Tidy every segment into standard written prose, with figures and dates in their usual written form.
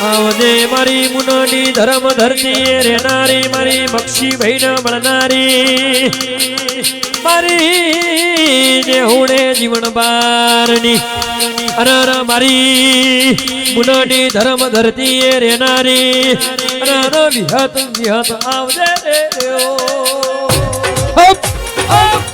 આવજે મારી મુનોની ધર્મ ધરતી રેનારી મારી મક્ષી ભાઈ ન મળનારી મારી જે હુણે જીવન બારની અરર મારી મુનોની ધર્મ ધરતી રેનારી અરર વિહત વિહત આવજે હપ હપ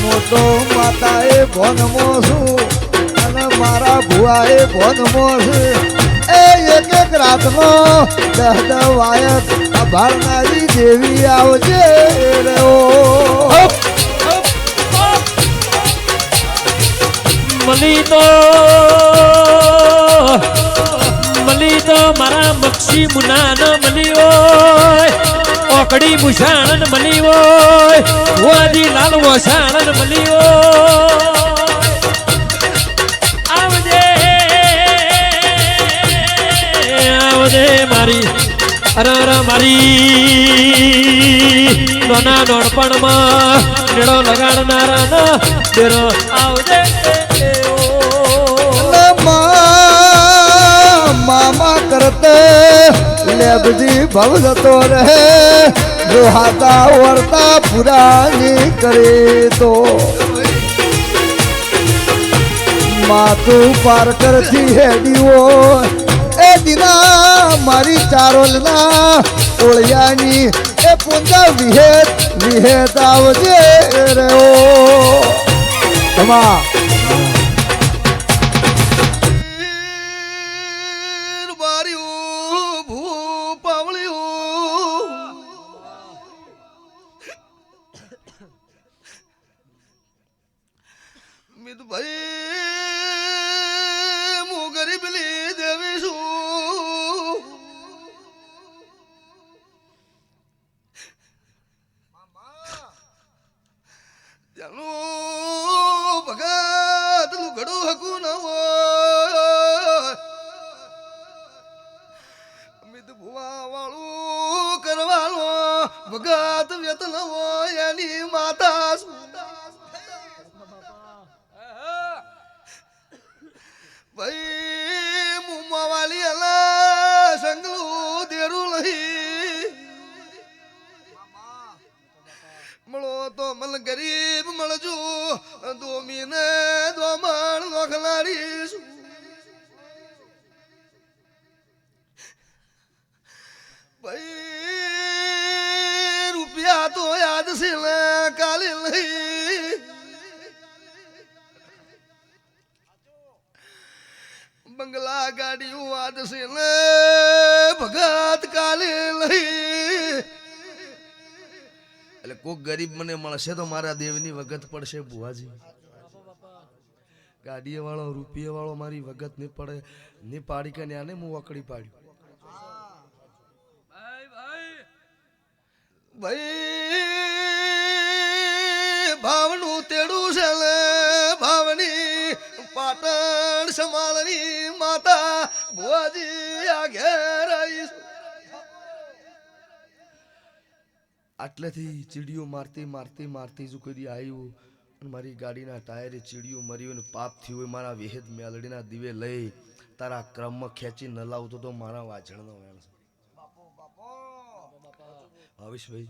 મોટો માતાએ ભોનમો છું અને મારા ભુવાએ ભોનમો છે એ એક એક રાતનો 10 વાયત અભાળનારી દેવી આવજે રે મલી તો મારા મક્ષી મુના ન મલી હોય ઓકડી ભૂષાણ મળી હોય વાજી લાલ વસાણ મળી હોય આવજે આવજે મારી અરર મારી નોના નોણપણમાં નેડો લગાડનારા તેરો આવજે મામા કરતે લેબજી ભવ જતો રહે જો હાથા વર્તા પુરાની કરે તો માતું પાર કરતી હેડીઓ એ દિના મારી ચારોલના ઓળિયાની એ પૂંજા વિહેત વિહેત આવજે રે ઓ તમા ભાઈ હું ગરીબલી દેવી છું ત્યાંનું ભગત નું ઘડું હકું ન હોય અમિત ભુવા વાળું કરવાનો ભગત વ્યત ન હોય એની માતા ભાઈ મુમ્મા વાલી અલા સંગલું દેરું નહીં મળો તો મલ ગરીબ મળજો દોમીને દોમણ નોખલાડી ભાઈ રૂપિયા તો યાદ છે ને કાલે નહીં બંગલા ગાડીઓ યાદ છે ને ભગત કાલે નહીં એટલે કોક ગરીબ મને મળશે તો મારા દેવની વગત પડશે બુવાજી ગાડીએ વાળો રૂપિયા વાળો મારી વગત નહીં પડે નહીં પાડી કે આને હું વકડી પાડ્યું ભાઈ ભાવનું તેડું છે ને ભાવની પાટણ સમાલની માતા બુવાજી આ ઘેર આવીશ આટલેથી ચીડીઓ મારતી મારતી મારતી જો કોઈ આવ્યું અને મારી ગાડીના ટાયરે ચીડીઓ મર્યું ને પાપ થયું હોય મારા વિહેદ મેલડીના દીવે લઈ તારા ક્રમમાં ખેંચી ન લાવતો તો મારા વાજણનો વેણ છે ભાવેશભાઈ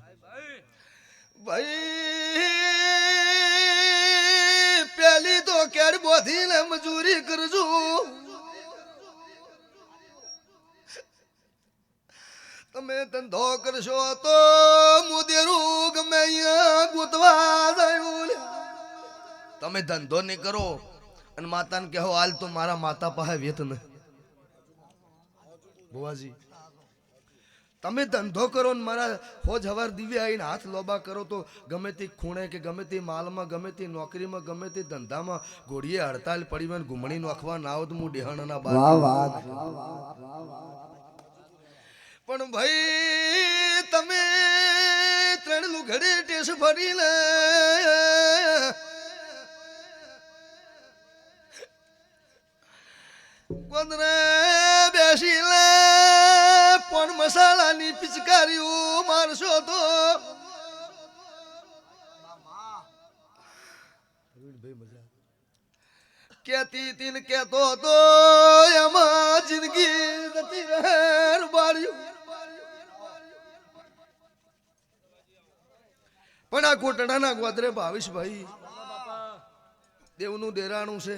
ભાઈ પેલી તો કેડ બોધીને મજૂરી કરજો તમે ધંધો કરશો તો મુદેરું ગમે અહીંયા ગોતવા જાય તમે ધંધો નહીં કરો અને માતાને કહો હાલ તો મારા માતા પાસે વેત ન બુવાજી તમે ધંધો કરો ને મારા હોજ હવાર દિવ્ય આવીને હાથ લોબા કરો તો ગમે તે ખૂણે કે ગમે તે માલમાં ગમે તે નોકરીમાં ગમે તે ધંધામાં ઘોડીએ હડતાલ પડી હોય ઘૂમણી નોખવા ના આવો તો હું ડેહણના બાર પણ ભાઈ તમે ત્રણ લુગડે ટેસ ભરી લે ગોંદરે બેસી લે પણ મસાલાની પિચકારીઓ મારશો તો કેતી તીન કેતો તો એમાં જિંદગી જતી રહે બાળ્યું પણ આ કોટડાના ગોદરે ભાવેશભાઈ દેવનું દેરાણું છે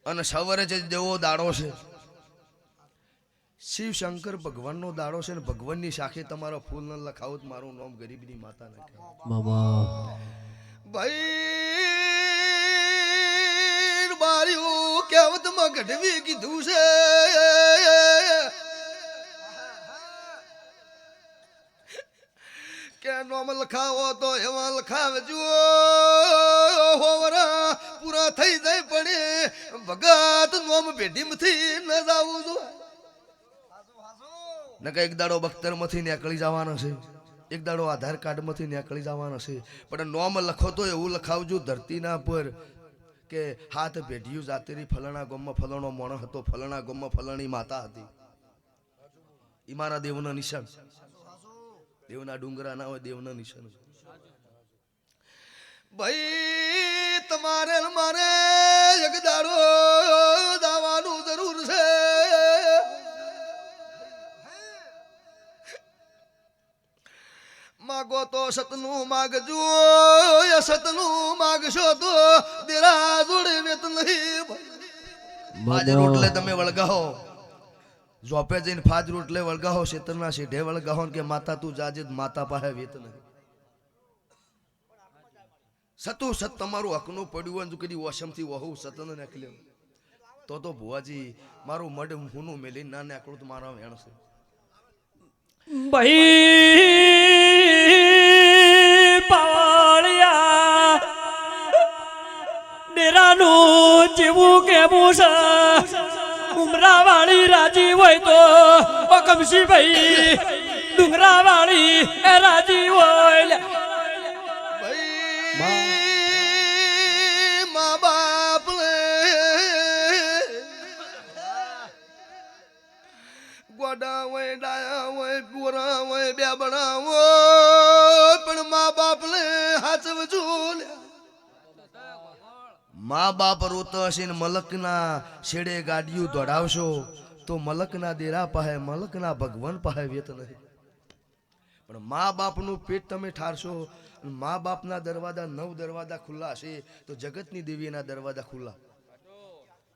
અને સવારે જે દેવો દાડો છે શિવ શંકર ભગવાનનો દાડો છે ને ભગવાનની શાખે તમારો ફૂલ ન લખાવો તો મારું નામ ગરીબની માતા નાખે મામા ભાઈ બાર્યું કહેવતમાં ગઢવી કીધું છે કે નોમ લખાવો તો એવા લખાવજો હોવરા પૂરા થઈ જાય પડે ભગત નોમ પેઢીમાંથી ન જાવું જો નકે એક દાડો બખ્તર માંથી નીકળી જવાનો છે એક દાડો આધાર કાર્ડ માંથી નીકળી જવાનો છે પણ નોમ લખો તો એવું લખાવજો ધરતીના પર કે હાથ પેઢીયું જાતેરી ફલાણા ગામમાં ફલાણો મોણો હતો ફલાણા ગામમાં ફલાણી માતા હતી ઈ મારા દેવના નિશાન દેવના ડુંગરા ના હોય દેવના નિશાન ભાઈ તમારે મારે એક દાડો જવાનું જરૂર છે માગો તો સતનું માગજો સતનું માગશો તો દેરા જોડે વેત નહીં ફાજ રોટલે તમે વળગાહો જોપે જઈને ફાજ રોટલે વળગાહો શેતરના શેઢે વળગાહો કે માતા તું જાજે માતા પાસે વેત નહીં સતું સત તમારું હકનું પડ્યું હોય કદી વોશમથી વહુ સતન નાખલ્યો તો ભુવાજી મારું મડ હુંનું મેલી ના નાખલું તો મારા વેણ છે ભાઈ પાળિયા ડેરાનું જેવું કેવું છે ઉમરા વાળી રાજી હોય તો ઓ કમશી ભાઈ ડુંગરા વાળી એ રાજી હોય મા બાપ ગોડા હોય ડાયા હોય ગોરા હોય બે બનાવો પણ મા બાપ ને હાચવજો મા બાપ રોતો હશે ને મલકના શેડે ગાડીઓ દોડાવશો તો મલકના દેરા પાસે મલકના ભગવાન પાસે વેત નહીં પણ મા બાપનું પેટ તમે ઠારશો મા બાપના દરવાજા 9 દરવાજા ખુલ્લા હશે તો જગતની દેવીના દરવાજા ખુલ્લા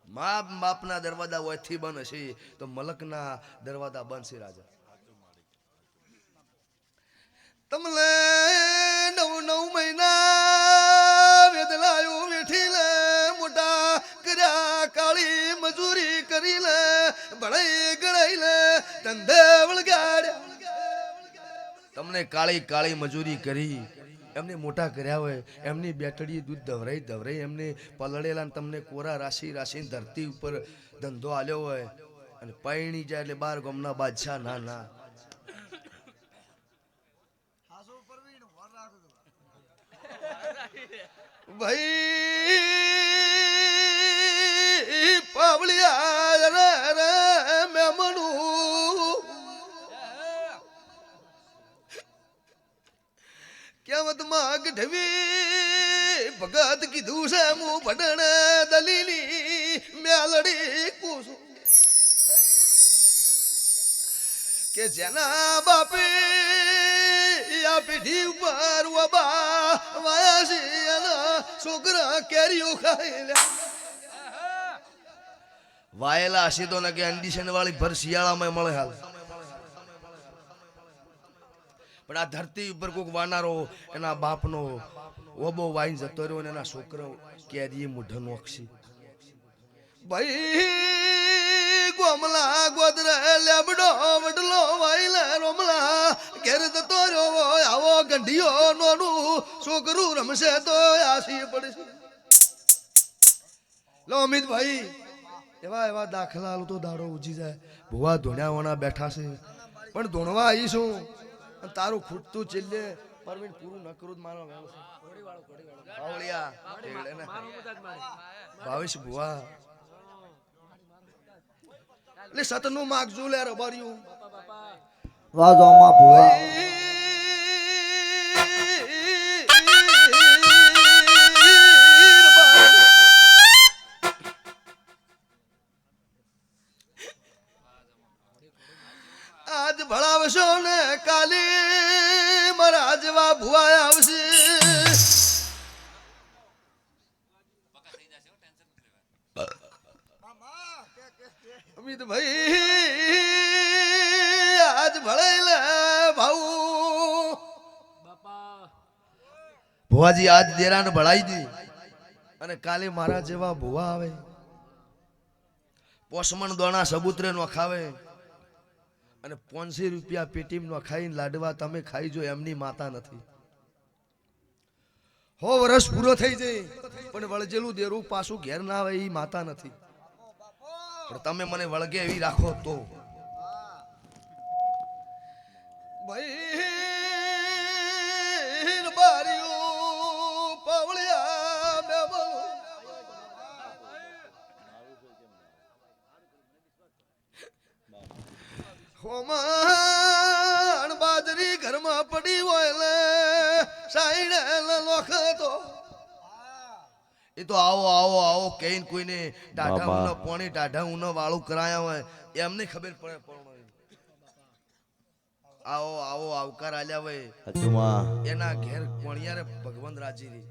મા બાપના દરવાજા ઓયથી બંધ હશે તો મલકના દરવાજા બંધ છે રાજા તમને 9 મહિના વેદલાયો વેઠી લે મોટા કર્યા કાળી મજૂરી કરી લે ભણાઈ ગણાઈ લે ધંધે વળગાડ્યા તમને કાળી કાળી મજૂરી કરી એમને મોટા કર્યા હોય એમની બેટડી દૂધ ધવરાઈ એમને પલળેલા તમને કોરા રાશિ ધરતી ઉપર ધંધો આલ્યો હોય અને પૈણી જાય એટલે 12 ગામના બાદશાહ ના ભાઈ પાવળિયા રે મેમણું કેવત માં ગઢવી ભગત કીધું છે હું ભડણ દલીલી મેલડી કુસું કે જેના બાપે આ પેઢી ઉપર વબા વાયા છે એના છોકરા કેરીઓ ખાઈ લે વાયેલા હશે તો ને કે અંડીશન વાળી ભર શિયાળામાં મળે હાલ પણ આ ધરતી ઉપર કોઈક વાનારો એના બાપનો ઓબો વાઈ જતો રહ્યો ને એના છોકરો કેરીએ મોઢા નોખશી ભાઈ ગોમલા ગોદરે લેબડો વડલો વાઈલે રોમલા ઘેર જતો રહ્યો આવો ગંઢિયો નોનું છોકરું રમશે તો આસી પડશે લો અમિત ભાઈ એવા દાખલા આલું તો દાડો ઉજી જાય ભુવા ધોણ્યાવાના બેઠા છે પણ ધોણવા આવીશું તારું ખૂટતું ચીલે પરવીન પૂરું ન કરું મારો ભાવેશ ભુવા એટલે સતનું માગજો લે રબાર્યું વાજોમાં ભુવા આજ ભણાવશો ને કાલે મારા જેવા ભુવા આવશે અમિત ભાઈ આજ ભણાઈ લે ભાઉ ભુવાજી આજ દેરાને ભણાઈ દી અને કાલે મારા જેવા ભુવા આવે પોસમણ દોણા સબૂતરે નો ખાવે અને 500 રૂપિયા પેટીમ નો ખાઈને લાડવા તમે ખાઈ જો એમની માતા નથી 100 વર્ષ પૂરો થઈ જાય પણ વળજેલું દેરું પાછું ઘેર ના આવે એ માતા નથી પણ તમે મને વળગે એવી રાખો તો ભાઈ બારીઓ પાવળિયા મેમલ હોમાન બાજરી ઘરમાં પડી હોય લે સાઈડે લોખતો એ તો આવો આવો આવો કહીને કોઈને ટાઢા ઉનો પોણી ટાઢા ઉનો વાળું કરાયા હોય એમને ખબર પડે પણ આવો આવો આવકાર આલ્યા હોય એના ઘેર કોણિયારે ભગવાન રાજી રી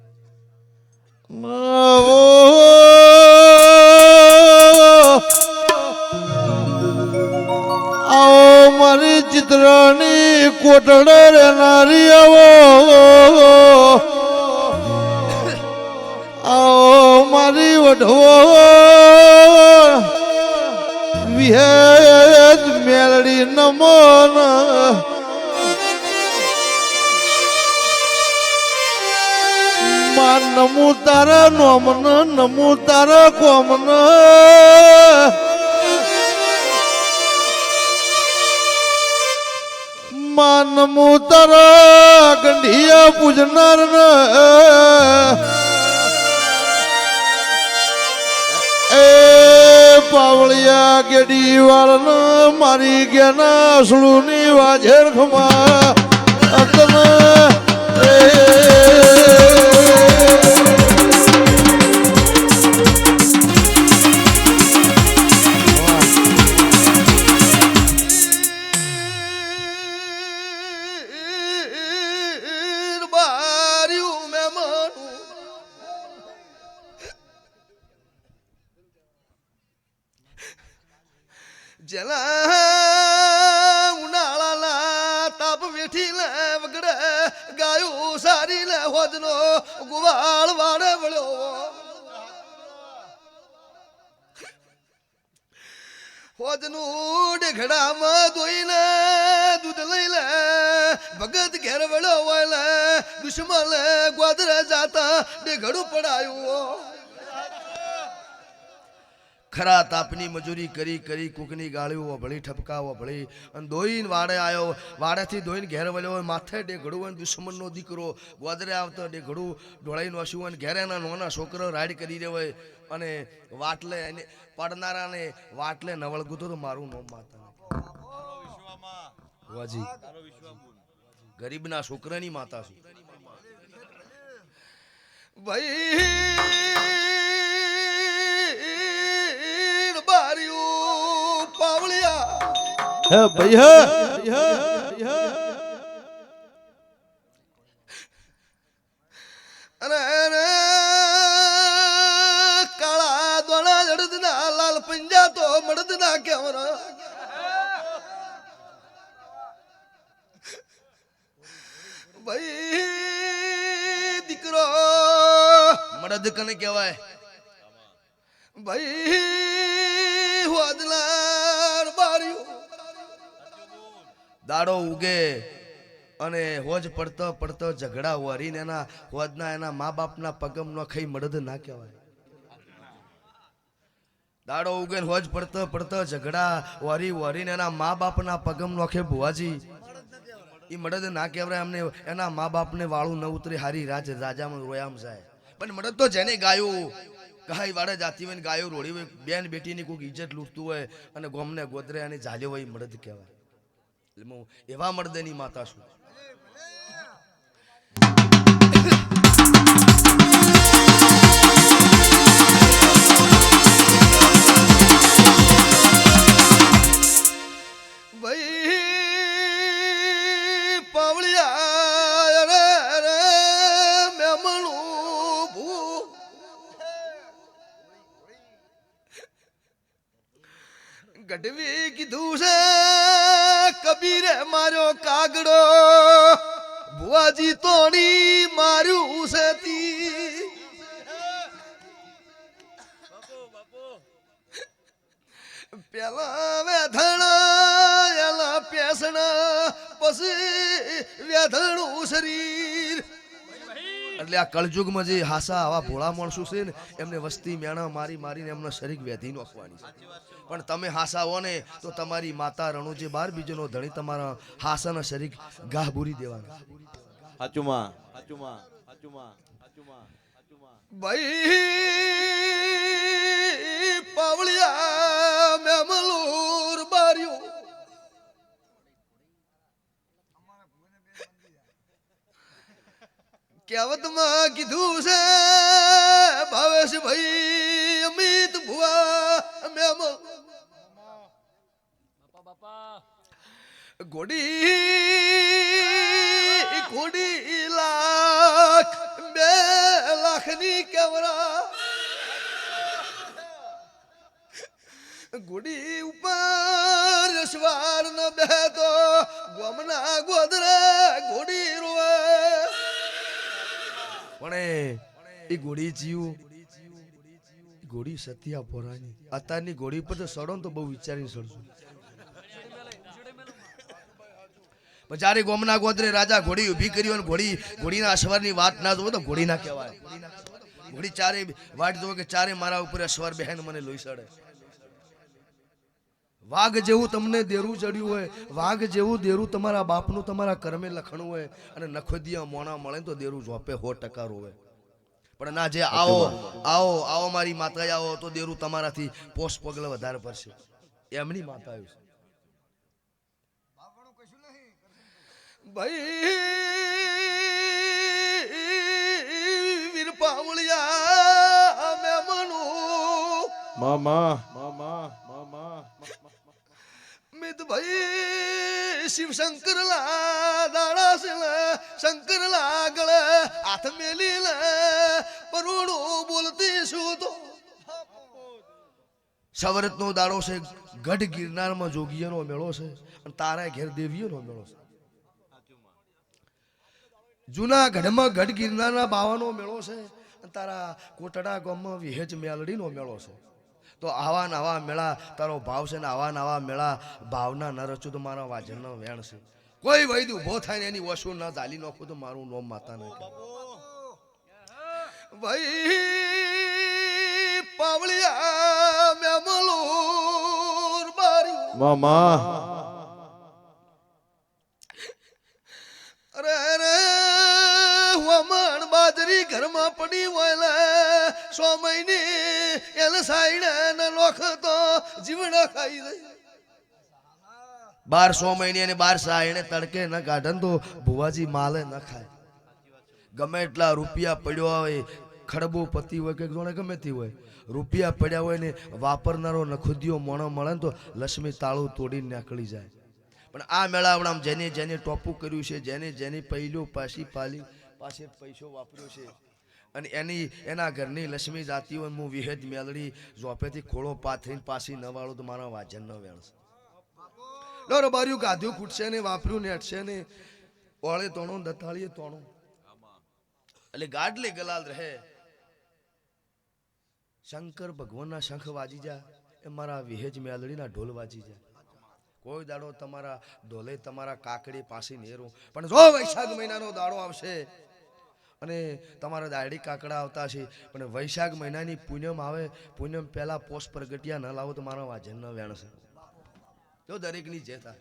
આવો મારી ચિત્રની કોટડે રહેનારી આવો મારી વઢવો વિહેજ મેલડી નમોન માં નમુ તારા નોમન નમુ તારા કોમન માં નમુ તારા ગંઢિયા પૂજનાર પાવળિયા ગેડી વાળન મારી ગેના અસળુની વાજેર ખમા અતન જેલા ઉનાળાના તાપ વેઠી લે વગડે ગાયું સારી લે હોજનો ગુવાળ વાડે વળ્યો હોજનું ડેઘડામાં ધોઈને દૂધ લઈ લે ભગત ઘેર વળ્યો હોય લે દુશ્મન લે ગોદરે જાતા ડેઘડું પડાયું ખરા તાપની મજૂરી કરી કરી કુકની ગાળ્યું વભળી ઠપકા વભળી અને દોઈને વાડે આવ્યો વાડેથી દોઈને ઘેર વળ્યો હોય માથે ડેઘડું હોય દુશ્મનનો દીકરો ગોદરે આવતો ડેઘડું ઢોળાઈને વાસ્યું હોય ઘેર એના નાના છોકરો રાઈડ કરી રહ્યો હોય અને વાટલે એને પડનારાને વાટલે નવળગું તો મારું નામ માતા વાજી ગરીબના છોકરાની માતા છું ભાઈ પાવળિયા હે ભૈયા અરે કાળા દોણા જડદના લાલ પંજા તો મળદના કેવરા ભાઈ દીકરો મળદ કને કહેવાય ભાઈ હોદલાર બાર્યું દાડો ઉગે અને હોજ પડતો પડતો ઝઘડા વરીને એના હોજના એના મા બાપના પગમ નો ખાઈ મળદ ના કહેવાય દાડો ઉગે હોજ પડતો પડતો ઝઘડા વરી વરીને એના મા બાપના પગમ નો ખે ભુવાજી એ મળદ ના કહેવાય અમને એના મા બાપને વાળું ન ઉતરે હારી રાજામાં રોયામ જાય પણ મળદ તો જેને ગાયું ગાય વાડે જાતી હોય ને ગાયો રોડી હોય બેન બેટીની કોઈક ઇજ્જત લૂંટતું હોય અને ગોમને ગોદરે અને ઝાલ્યો હોય મળદ કહેવાય. એટલે હું એવા મળદેની માતા છું. ભાઈ પાવળિયા રે રે મેમણું ભૂ ગઢવી કીધું છે કબીરે માર્યો કાગડો ભુવાજી તોડી માર્યું છે તી પેલા વેધણા એલા પેસણા પછી વેધણું શરીર. એટલે આ કળજુગમાં જે હાસા આવા ભોળા માણસો છે ને એમને વસ્તી મેણા મારી મારીને એમને શરીર વેધી નાખવાની છે. પણ તમે હાસા હો ને તો તમારી માતા રણુજી બાર બીજોનો ધણી તમારા હાસાના શરીર ગાહ બુરી દેવાના. હાચુમાં હાચુમાં હાચુમાં હાચુમાં હાચુમાં. ભાઈ પાવળિયા મેમલુર બાર્યું કહેવતમાં કીધું છે ભાવેશ ભાઈ અમિત ભુવા મેમલ ઘોડી લાખ 2 લાખની કેવરા ઘોડી ઉપર સવાર ન બેતો ગોમના ગોદરા ઘોડી રોવે પણ એ ઘોડી જીવ ઘોડી સત્યા પોરાની અત્યારની ઘોડી પર તો સડો તો બહુ વિચારીને સડશું. જ્યારે ગોમના ગોદરે રાજા ઘોડી ઊભી કરી અને ઘોડીના અશ્વરની વાત ના જોવો તો ઘોડી ના કહેવાય. ઘોડી ચારે વાટ જોવે કે ચારે મારા ઉપર અશ્વર બહેન મને લોહી સડે. વાઘ જેવું તમને દેરું ચડ્યું હોય, વાઘ જેવું દેરું તમારા બાપનું તમારા કર્મે લખણું હોય અને નખોદિયા મોણા મળે તો દેરું ઝોપે 100% રોવે. પણ ના જે આવો આવો આવો મારી માતા આવો તો દેરું તમારાથી પોસ પગલા વધારે પડશે. એમની માતા આવ્યું છે. ભાઈ વીર પાવળિયા મેમણું મામા મામા મામા મિત ભાઈ શિવ શંકર લા દાડા છે શંકર લાગળ હાથ મેલી લે પરુણું બોલતી શું તો સવરતનો દાડો છે. ગઢ ગિરનારમાં જોગીઓનો મેળો છે અને તારા ઘેર દેવીઓનો મેળો છે. જૂના ગઢમાં ગઢ ગિરનારના બાવાનો મેળો છે અને તારા કોટડા ગામમાં વિહેજ મેલડીનો મેળો છે. તો આવા નવા મેળા તારો ભાવ છે ને આવા નવા મેળા ભાવના ન રચું તો મારા વાજનનો વેણ છે. કોઈ વૈદ ઉભો થાય ને એની વસુ ના ચાલી નાખું તો મારું નોમ માતા ના ભાઈ પાવળિયા મેમલુર બાર્યું મામા અરે અરે વમણ બાજરી ઘરમાં પડી હોય 100 મહિને એને સાઈડે ન લોખ તો જીવડા ખાઈ દે. 12 મહિને અને 12 સાઈડે તડકે ન કાઢન તો ભુવાજી માલે ન ખાય. ગમે એટલા રૂપિયા પડ્યો હોય, ખડબો પતિ હોય કે જોણે ગમે તે હોય, રૂપિયા પડ્યા હોય ને વાપરનારો નખુદિયો મોણો મળે ને તો લક્ષ્મી તાળું તોડીને નીકળી જાય. પણ આ મેળાવડામાં જેને જેને ટોપું કર્યું છે, જેને જેને પહેલો પાછી પાલી પાસે પૈસો વાપર્યો છે અને એના ઘરની લક્ષ્મી જાતી હોય હું વિહેજ મેલડી ઝોપેથી ખોળો પાથરીને પાછી ન વાળો તો મારા વાજન ન વેણશે. ડોરો બાર્યું ગાધ્યું ખૂટશે ને વાપર્યું ને અટશે ને ઓળે તોણો દતાળીએ તોણો એટલે ગાડલે ગલાલ રહે. શંકર ભગવાનના શંખ વાજી જા એ મારા વિહેજ મેલડીના ઢોલ વાજી જા. કોઈ દાડો તમારા ઢોલે તમારા કાકડી પાસી નેરું પણ જો વૈશાખ મહિનાનો દાડો આવશે અને તમારા દાડી કાકડા આવતા છે પણ વૈશાખ મહિનાની પૂનમ આવે, પૂનમ પહેલા પોષ પ્રગટિયા ન લાવો તો મારા વાજન ન વેણશે. જો દરેકની જે થાય